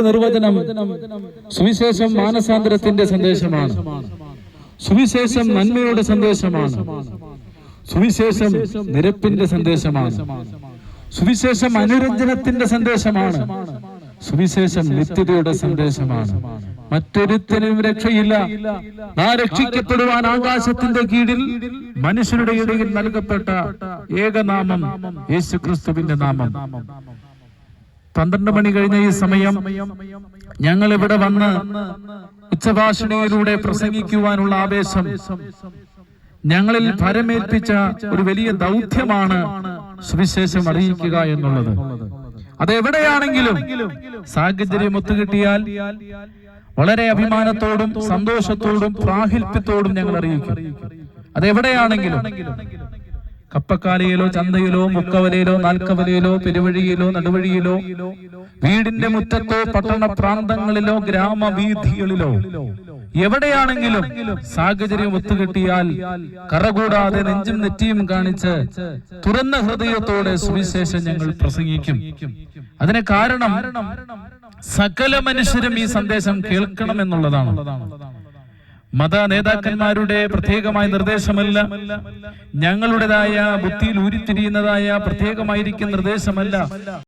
നിർവചനം സുവിശേഷം മാനസാന്തരത്തിന്റെ സന്ദേശമാണ്. സുവിശേഷം നന്മയുടെ സന്ദേശമാണ്. സുവിശേഷം നിരപ്പിന്റെ സന്ദേശമാണ്. സുവിശേഷം അനുരഞ്ജനത്തിന്റെ സന്ദേശമാണ്. സുവിശേഷം നിത്യതയുടെ സന്ദേശമാണ്. മറ്റൊരുത്തനും രക്ഷയില്ല. ആ രക്ഷിക്കപ്പെടുവാൻ ആകാശത്തിന്റെ കീഴിൽ മനുഷ്യരുടെ ഇടയിൽ നൽകപ്പെട്ട ഏകനാമം യേശുക്രിസ്തുവിന്റെ നാമം. 12 മണി കഴിഞ്ഞ ഈ സമയം ഞങ്ങൾ ഇവിടെ വന്ന് ഉച്ചഭാഷണിയിലൂടെ പ്രസംഗിക്കുവാനുള്ള ആവേശം ഞങ്ങളിൽ ഭരമേൽപ്പിച്ച ഒരു വലിയ ദൗത്യമാണ് സുവിശേഷം അറിയിക്കുക എന്നുള്ളത്. അതെവിടെയാണെങ്കിലും സാഹചര്യം ഒത്തുകിട്ടിയാൽ വളരെ അഭിമാനത്തോടും സന്തോഷത്തോടും പ്രാഗൽഭ്യത്തോടും ഞങ്ങൾ അറിയിക്കും. അതെവിടെയാണെങ്കിലും കപ്പക്കാലയിലോ ചന്തയിലോ മുക്കവലയിലോ നാൽക്കവലയിലോ പെരുവഴിയിലോ നടുവഴിയിലോ വീടിന്റെ മുറ്റത്തോ പട്ടണ പ്രാന്തങ്ങളിലോ ഗ്രാമവീഥികളിലോ എവിടെയാണെങ്കിലും സാഹചര്യം ഒത്തുകിട്ടിയാൽ കറകൂടാതെ നെഞ്ചും നെറ്റിയും കാണിച്ച് തുറന്ന ഹൃദയത്തോടെ സുവിശേഷം ഞങ്ങൾ പ്രസംഗിക്കും. അതിന് കാരണം സകല മനുഷ്യരും ഈ സന്ദേശം കേൾക്കണം എന്നുള്ളതാണ്. മത നേതാക്കന്മാരുടെ പ്രത്യേകമായ നിർദ്ദേശമല്ല, ഞങ്ങളുടേതായ ബുദ്ധിയിൽ ഉരുത്തിരിയുന്നതായ പ്രത്യേകമായിരിക്കുന്ന നിർദ്ദേശമല്ല.